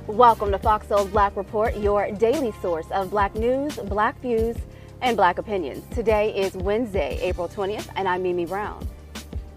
Welcome to Fox Soul's Black Report, your daily source of Black news, Black views, and Black opinions. Today is Wednesday, April 20th, and I'm Mimi Brown.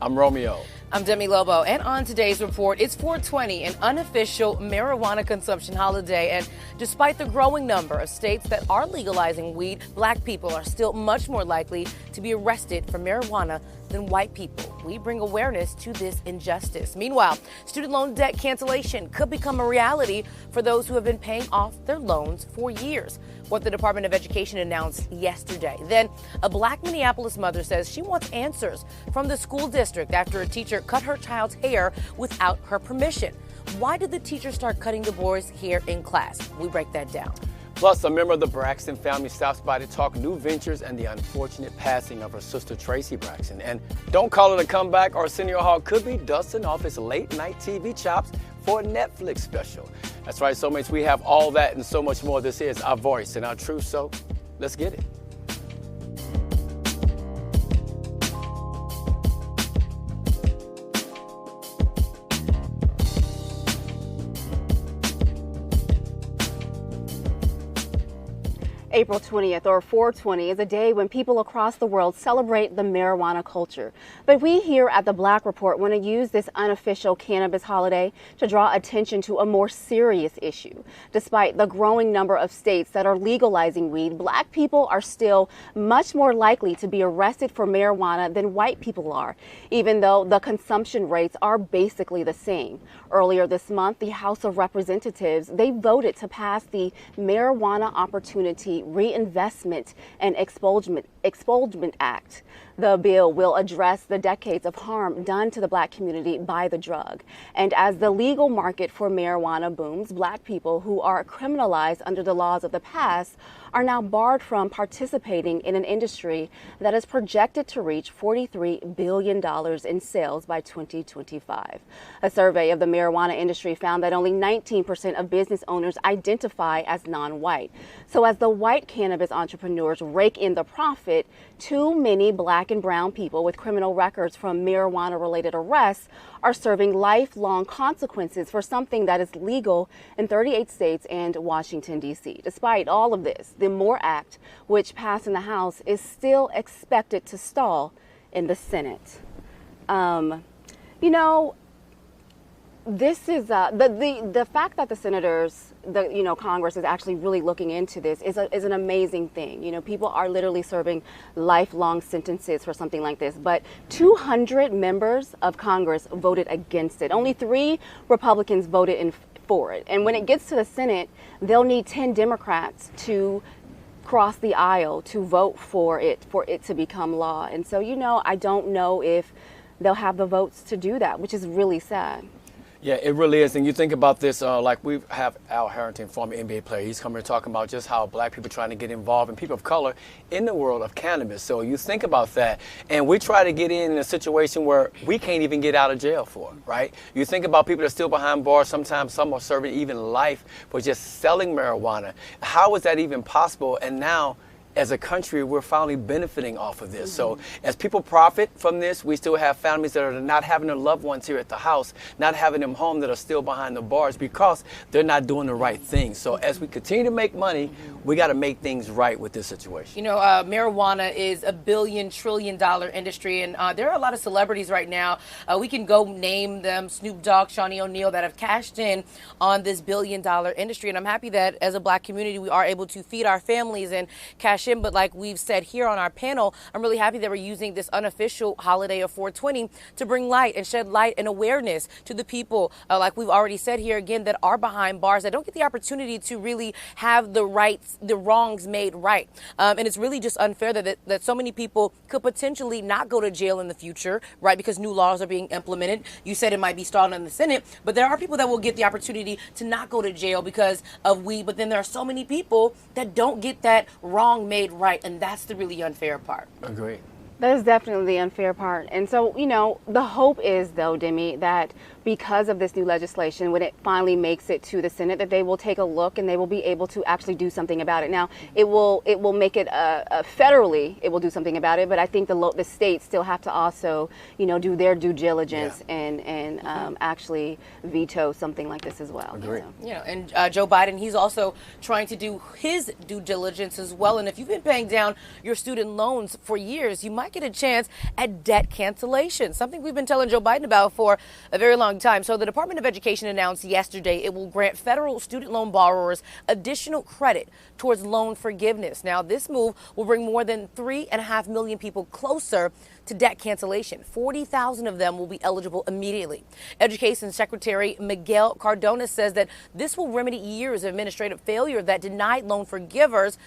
I'm Romeo. I'm Demi Lobo, and on today's report, it's 420, an unofficial marijuana consumption holiday. And despite the growing number of states that are legalizing weed, Black people are still much more likely to be arrested for marijuana than white people. We bring awareness to this injustice. Meanwhile, student loan debt cancellation could become a reality for those who have been paying off their loans for years, what the Department of Education announced yesterday. Then, a Black Minneapolis mother says she wants answers from the school district after a teacher cut her child's hair without her permission. Why did the teacher start cutting the boys' hair in class? We break that down. Plus, a member of the Braxton family stops by to talk new ventures and the unfortunate passing of her sister, Tracy Braxton. And don't call it a comeback, Arsenio Hall could be dusting off his late-night TV chops for a Netflix special. That's right, soulmates, we have all that and so much more. This is our voice and our truth, so let's get it. April 20th, or 420, is a day when people across the world celebrate the marijuana culture. But we here at the Black Report want to use this unofficial cannabis holiday to draw attention to a more serious issue. Despite the growing number of states that are legalizing weed, Black people are still much more likely to be arrested for marijuana than white people are, even though the consumption rates are basically the same. Earlier this month, the House of Representatives, they voted to pass the Marijuana Opportunity Reinvestment and Expungement Act. The bill will address the decades of harm done to the Black community by the drug. And as the legal market for marijuana booms, Black people who are criminalized under the laws of the past are now barred from participating in an industry that is projected to reach $43 billion in sales by 2025. A survey of the marijuana industry found that only 19% of business owners identify as non-white. So as the white cannabis entrepreneurs rake in the profit, too many Black and brown people with criminal records from marijuana-related arrests are serving lifelong consequences for something that is legal in 38 states and Washington, D.C. Despite all of this, the MORE Act, which passed in the House, is still expected to stall in the Senate. This is the fact that the senators, Congress is actually really looking into this is an amazing thing. People are literally serving lifelong sentences for something like this. But 200 members of Congress voted against it. Only 3 Republicans voted for it. And when it gets to the Senate, they'll need 10 Democrats to cross the aisle to vote for it to become law. And so, I don't know if they'll have the votes to do that, which is really sad. Yeah, it really is. And you think about this, like we have Al Harrington, former NBA player. He's coming here talking about just how Black people are trying to get involved and people of color in the world of cannabis. So you think about that, and we try to get in a situation where we can't even get out of jail for it, right? You think about people that are still behind bars. Sometimes some are serving even life for just selling marijuana. How is that even possible? And now, as a country, we're finally benefiting off of this. So as people profit from this, we still have families that are not having their loved ones here at the house, not having them home, that are still behind the bars because they're not doing the right thing. So as we continue to make money, we got to make things right with this situation. Marijuana is a $1 trillion industry, and there are a lot of celebrities right now. We can go name them: Snoop Dogg, Shawnee O'Neal, that have cashed in on this $1 billion industry. And I'm happy that as a Black community, we are able to feed our families and cash in. But like we've said here on our panel, I'm really happy that we're using this unofficial holiday of 420 to bring light and shed light and awareness to the people, like we've already said here again, that are behind bars, that don't get the opportunity to really have the wrongs made right. And it's really just unfair that so many people could potentially not go to jail in the future, right, because new laws are being implemented. You said it might be stalled in the Senate, but there are people that will get the opportunity to not go to jail because of weed. But then there are so many people that don't get that wrong made right, and that's the really unfair part. Agreed. That is definitely the unfair part. And so, the hope is, though, Demi, that because of this new legislation, when it finally makes it to the Senate, that they will take a look and they will be able to actually do something about it. Now, it will make it federally, it will do something about it, but I think the states still have to also, do their due diligence and actually veto something like this as well. Agree. So. And Joe Biden, he's also trying to do his due diligence as well. And if you've been paying down your student loans for years, you might get a chance at debt cancellation, something we've been telling Joe Biden about for a very long time. So the Department of Education announced yesterday it will grant federal student loan borrowers additional credit towards loan forgiveness. Now, this move will bring more than 3.5 million people closer to debt cancellation. 40,000 of them will be eligible immediately. Education Secretary Miguel Cardona says that this will remedy years of administrative failure that denied loan forgivers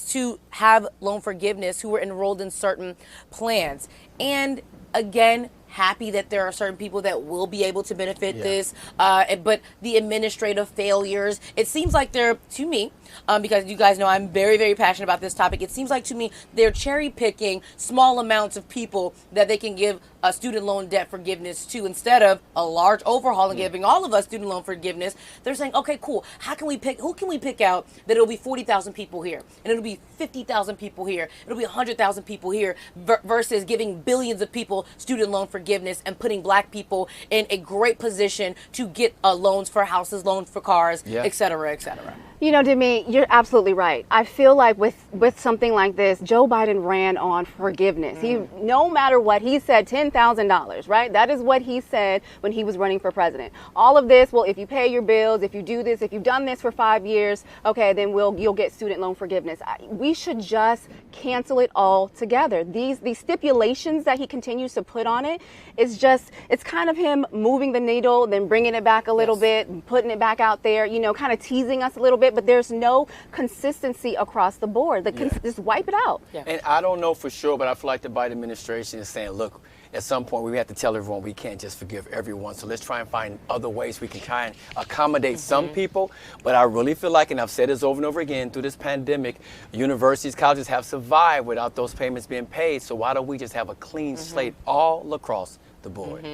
to have loan forgiveness who were enrolled in certain plans. And again, happy that there are certain people that will be able to benefit this, but the administrative failures, it seems like they're, to me, because you guys know I'm very, very passionate about this topic, it seems like to me they're cherry picking small amounts of people that they can give a student loan debt forgiveness to instead of a large overhaul and giving all of us student loan forgiveness. They're saying, okay, cool, who can we pick out that it'll be 40,000 people here and it'll be 50,000 people here, it'll be 100,000 people here versus giving billions of people student loan forgiveness and putting black people in a great position to get loans for houses, loans for cars, et cetera, et cetera. Demi, you're absolutely right. I feel like with something like this, Joe Biden ran on forgiveness. He, no matter what, he said $10,000, right? That is what he said when he was running for president. All of this, well, if you pay your bills, if you do this, if you've done this for 5 years, okay, then you'll get student loan forgiveness. We should just cancel it all together. These stipulations that he continues to put on it is just, it's kind of him moving the needle, then bringing it back a little bit, and putting it back out there, kind of teasing us a little bit. But there's no consistency across the board. Just wipe it out. And I don't know for sure, but I feel like the Biden administration is saying, look, at some point we have to tell everyone we can't just forgive everyone. So let's try and find other ways we can try and accommodate some people. But I really feel like, and I've said this over and over again, through this pandemic, universities, colleges have survived without those payments being paid. So why don't we just have a clean slate all across the board?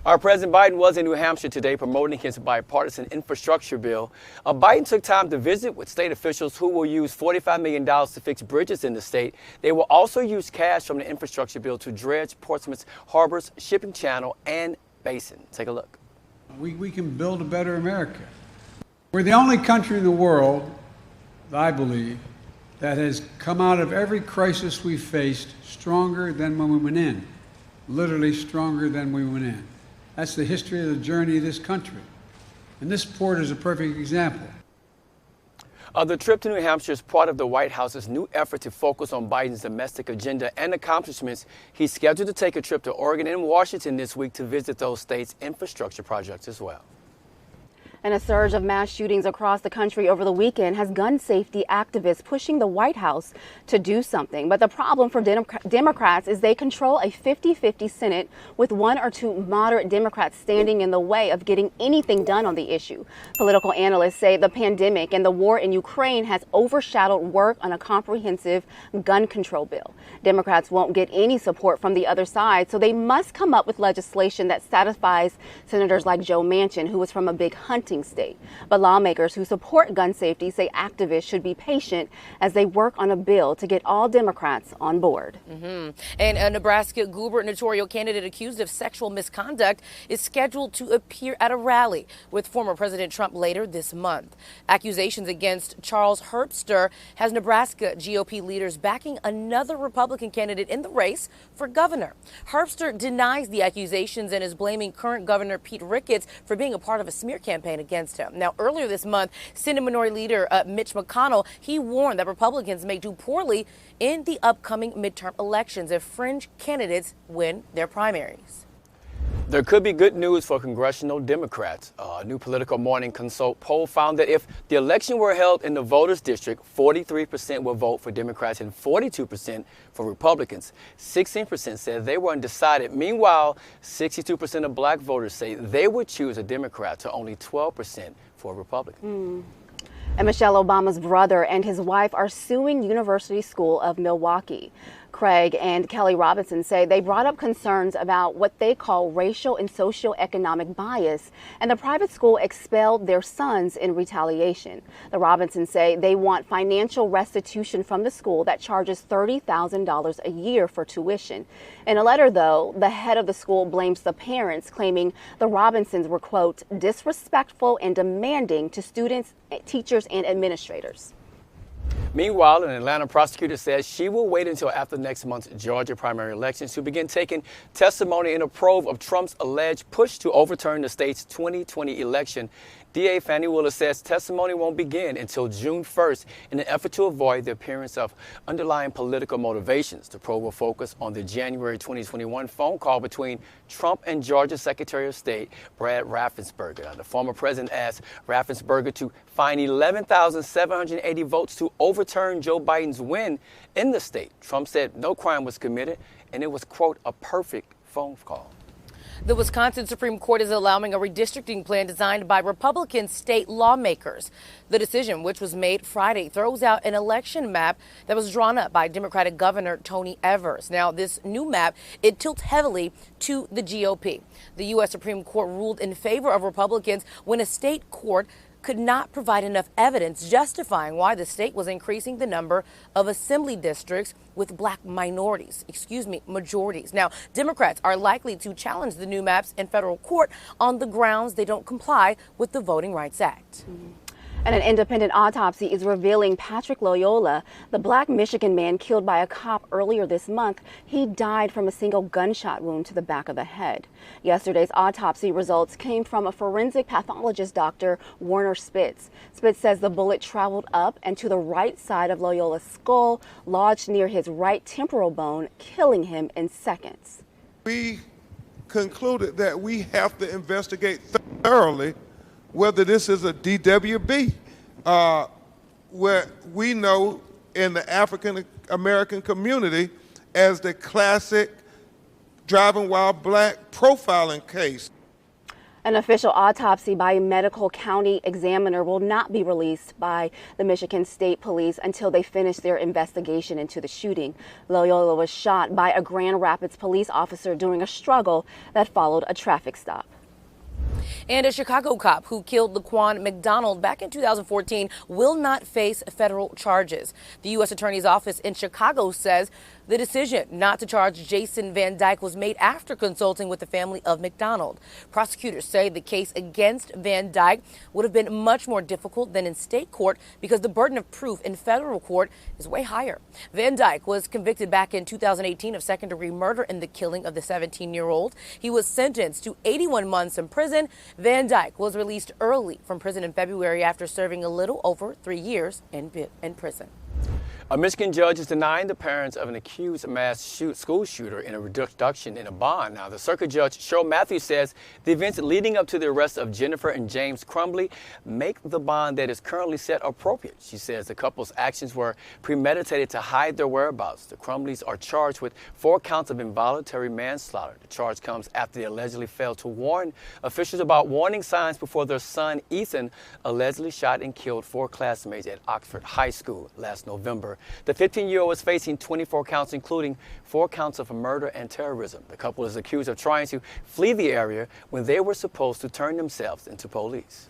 Our President Biden was in New Hampshire today promoting his bipartisan infrastructure bill. Biden took time to visit with state officials who will use $45 million to fix bridges in the state. They will also use cash from the infrastructure bill to dredge Portsmouth's harbors, shipping channel, and basin. Take a look. We can build a better America. We're the only country in the world, I believe, that has come out of every crisis we faced stronger than when we went in. Literally stronger than we went in. That's the history of the journey of this country. And this port is a perfect example. The trip to New Hampshire is part of the White House's new effort to focus on Biden's domestic agenda and accomplishments. He's scheduled to take a trip to Oregon and Washington this week to visit those states' infrastructure projects as well. And a surge of mass shootings across the country over the weekend has gun safety activists pushing the White House to do something. But the problem for Democrats is they control a 50-50 Senate with 1 or 2 moderate Democrats standing in the way of getting anything done on the issue. Political analysts say the pandemic and the war in Ukraine has overshadowed work on a comprehensive gun control bill. Democrats won't get any support from the other side, so they must come up with legislation that satisfies senators like Joe Manchin, who is from a big hunting state. But lawmakers who support gun safety say activists should be patient as they work on a bill to get all Democrats on board. And a Nebraska gubernatorial candidate accused of sexual misconduct is scheduled to appear at a rally with former President Trump later this month. Accusations against Charles Herbster has Nebraska GOP leaders backing another Republican candidate in the race for governor. Herbster denies the accusations and is blaming current Governor Pete Ricketts for being a part of a smear campaign against him. Now, earlier this month, Senate Minority Leader Mitch McConnell, he warned that Republicans may do poorly in the upcoming midterm elections if fringe candidates win their primaries. There could be good news for congressional Democrats. A new Political Morning Consult poll found that if the election were held in the voters' district, 43% will vote for Democrats and 42% for Republicans. 16% said they were undecided. Meanwhile, 62% of black voters say they would choose a Democrat to only 12% for a Republican. And Michelle Obama's brother and his wife are suing University School of Milwaukee. Craig and Kelly Robinson say they brought up concerns about what they call racial and socioeconomic bias, and the private school expelled their sons in retaliation. The Robinsons say they want financial restitution from the school that charges $30,000 a year for tuition. In a letter, though, the head of the school blames the parents, claiming the Robinsons were, quote, disrespectful and demanding to students, teachers, and administrators. Meanwhile, an Atlanta prosecutor says she will wait until after next month's Georgia primary elections to begin taking testimony in a probe of Trump's alleged push to overturn the state's 2020 election. DA Fannie Willis says testimony won't begin until June 1st in an effort to avoid the appearance of underlying political motivations. The probe will focus on the January 2021 phone call between Trump and Georgia Secretary of State Brad Raffensperger. Now, the former president asked Raffensperger to find 11,780 votes to overturn Joe Biden's win in the state. Trump said no crime was committed and it was, quote, a perfect phone call. The Wisconsin Supreme Court is allowing a redistricting plan designed by Republican state lawmakers. The decision, which was made Friday, throws out an election map that was drawn up by Democratic Governor Tony Evers. Now, this new map, it tilts heavily to the GOP. The U.S. Supreme Court ruled in favor of Republicans when a state court could not provide enough evidence justifying why the state was increasing the number of assembly districts with black majorities. Now, Democrats are likely to challenge the new maps in federal court on the grounds they don't comply with the Voting Rights Act. And an independent autopsy is revealing Patrick Loyola, the black Michigan man killed by a cop earlier this month. He died from a single gunshot wound to the back of the head. Yesterday's autopsy results came from a forensic pathologist, Dr. Warner Spitz. Spitz says the bullet traveled up and to the right side of Loyola's skull, lodged near his right temporal bone, killing him in seconds. We concluded that we have to investigate thoroughly whether this is a DWB, where we know in the African American community as the classic driving while black profiling case. An official autopsy by a medical county examiner will not be released by the Michigan State Police until they finish their investigation into the shooting. Loyola was shot by a Grand Rapids police officer during a struggle that followed a traffic stop. And a Chicago cop who killed Laquan McDonald back in 2014 will not face federal charges. The U.S. Attorney's Office in Chicago says the decision not to charge Jason Van Dyke was made after consulting with the family of McDonald. Prosecutors say the case against Van Dyke would have been much more difficult than in state court because the burden of proof in federal court is way higher. Van Dyke was convicted back in 2018 of second-degree murder in the killing of the 17-year-old. He was sentenced to 81 months in prison. Van Dyke was released early from prison in February after serving a little over 3 years in prison. A Michigan judge is denying the parents of an accused school shooter in a reduction in a bond. Now, the circuit judge, Cheryl Matthews, says the events leading up to the arrest of Jennifer and James Crumbly make the bond that is currently set appropriate. She says the couple's actions were premeditated to hide their whereabouts. The Crumblys are charged with 4 counts of involuntary manslaughter. The charge comes after they allegedly failed to warn officials about warning signs before their son, Ethan, allegedly shot and killed 4 classmates at Oxford High School last November. The 15-year-old is facing 24 counts, including 4 counts of murder and terrorism. The couple is accused of trying to flee the area when they were supposed to turn themselves into police.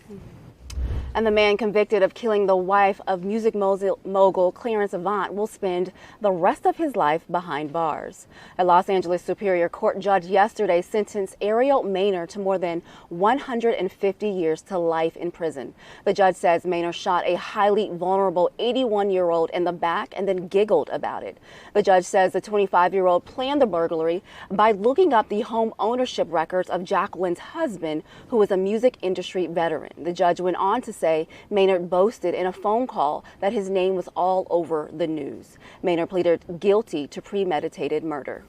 And the man convicted of killing the wife of music mogul Clarence Avant will spend the rest of his life behind bars. A Los Angeles Superior Court judge yesterday sentenced Ariel Maynard to more than 150 years to life in prison. The judge says Maynard shot a highly vulnerable 81-year-old in the back and then giggled about it. The judge says the 25-year-old planned the burglary by looking up the home ownership records of Jacqueline's husband, who was a music industry veteran. The judge went on to say Maynard boasted in a phone call that his name was all over the news. Maynard pleaded guilty to premeditated murder.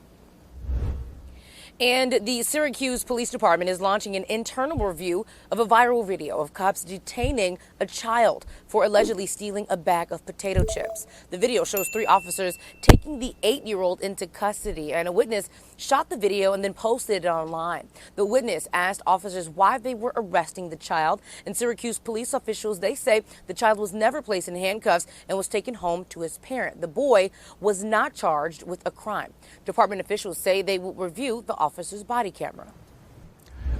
And the Syracuse Police Department is launching an internal review of a viral video of cops detaining a child for allegedly stealing a bag of potato chips. The video shows 3 officers taking the 8-year-old into custody, and a witness shot the video and then posted it online. The witness asked officers why they were arresting the child, and Syracuse police officials, they say the child was never placed in handcuffs and was taken home to his parent. The boy was not charged with a crime. Department officials say they will review the officer's body camera.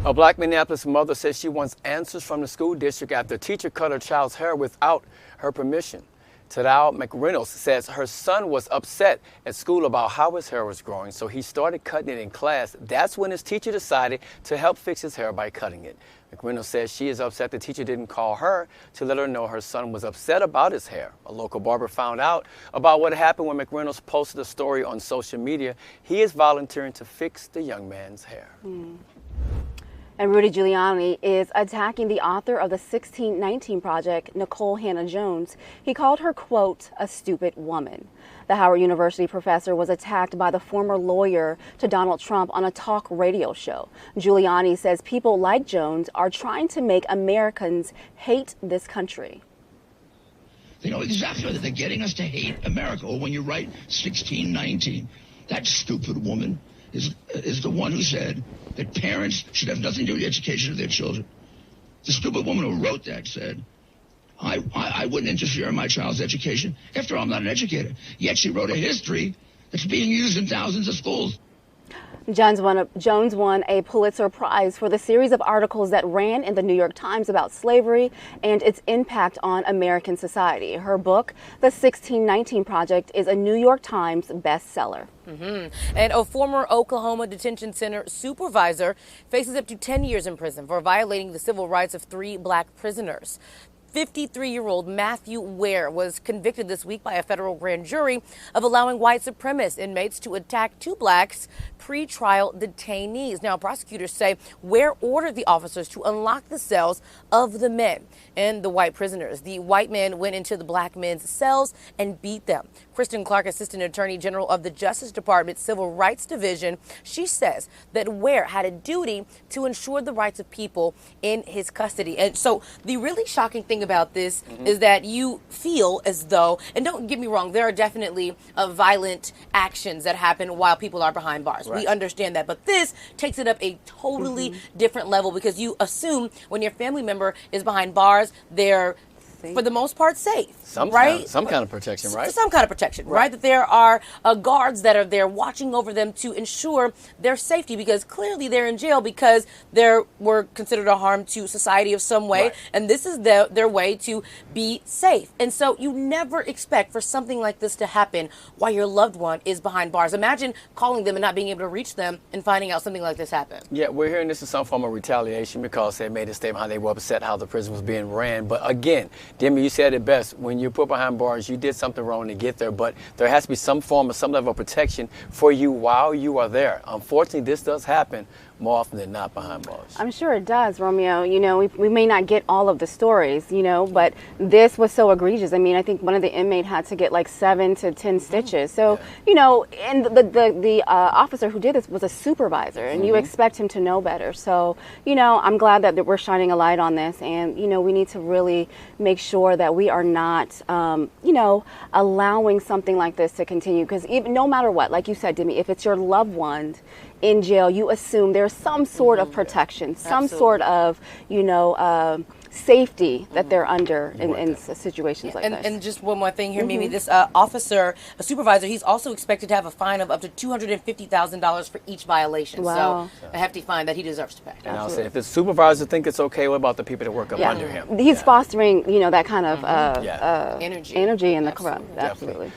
A black Minneapolis mother says she wants answers from the school district after a teacher cut her child's hair without her permission. Tadao McReynolds says her son was upset at school about how his hair was growing, so he started cutting it in class. That's when his teacher decided to help fix his hair by cutting it. McReynolds says she is upset the teacher didn't call her to let her know her son was upset about his hair. A local barber found out about what happened when McReynolds posted a story on social media. He is volunteering to fix the young man's hair. And Rudy Giuliani is attacking the author of the 1619 Project, Nicole Hannah Jones. He called her, quote, a stupid woman. The Howard University professor was attacked by the former lawyer to Donald Trump on a talk radio show. Giuliani says people like Jones are trying to make Americans hate this country. They know exactly that they're getting us to hate America. Or when you write 1619, that stupid woman is the one who said that parents should have nothing to do with the education of their children. The stupid woman who wrote that said, I wouldn't interfere in my child's education. After all, I'm not an educator. Yet she wrote a history that's being used in thousands of schools. Jones won a Pulitzer Prize for the series of articles that ran in the New York Times about slavery and its impact on American society. Her book, The 1619 Project, is a New York Times bestseller. And a former Oklahoma detention center supervisor faces up to 10 years in prison for violating the civil rights of 3 black prisoners. 53-year-old Matthew Ware was convicted this week by a federal grand jury of allowing white supremacist inmates to attack 2 blacks pre-trial detainees. Now, prosecutors say Ware ordered the officers to unlock the cells of the men and the white prisoners. The white men went into the black men's cells and beat them. Kristen Clark, Assistant Attorney General of the Justice Department Civil Rights Division, she says that Ware had a duty to ensure the rights of people in his custody. And so the really shocking thing about this is that you feel as though, and don't get me wrong, there are definitely violent actions that happen while people are behind bars. Right. We understand that. But this takes it up a totally different level, because you assume when your family member is behind bars, they're for the most part safe, right? Some kind of protection, right? Some kind of protection, right? That there are guards that are there watching over them to ensure their safety, because clearly they're in jail because they were considered a harm to society of some way, and this is their way to be safe. And so you never expect for something like this to happen while your loved one is behind bars. Imagine calling them and not being able to reach them and finding out something like this happened. Yeah, we're hearing this is some form of retaliation because they made a statement how they were upset how the prison was being ran. But again, Demi, you said it best. When you put behind bars, you did something wrong to get there, but there has to be some form of some level of protection for you while you are there. Unfortunately, this does happen more often than not behind bars. I'm sure it does, Romeo. You know, we may not get all of the stories, you know, but this was so egregious. I mean, I think one of the inmates had to get like 7 to 10 stitches. So, you know, and the officer who did this was a supervisor, and you expect him to know better. So, you know, I'm glad that we're shining a light on this, and, you know, we need to really make sure that we are not, you know, allowing something like this to continue. Because even no matter what, like you said, Demi, if it's your loved one in jail, you assume there's some sort of protection, some sort of, you know, safety that they're under in situations like this. And just one more thing here, Mimi, this officer, a supervisor, he's also expected to have a fine of up to $250,000 for each violation. Wow. So a hefty fine that he deserves to pay. And I'll say, if the supervisor think it's okay, what about the people that work up under him? He's fostering, you know, that kind of energy in the corrupt. Absolutely.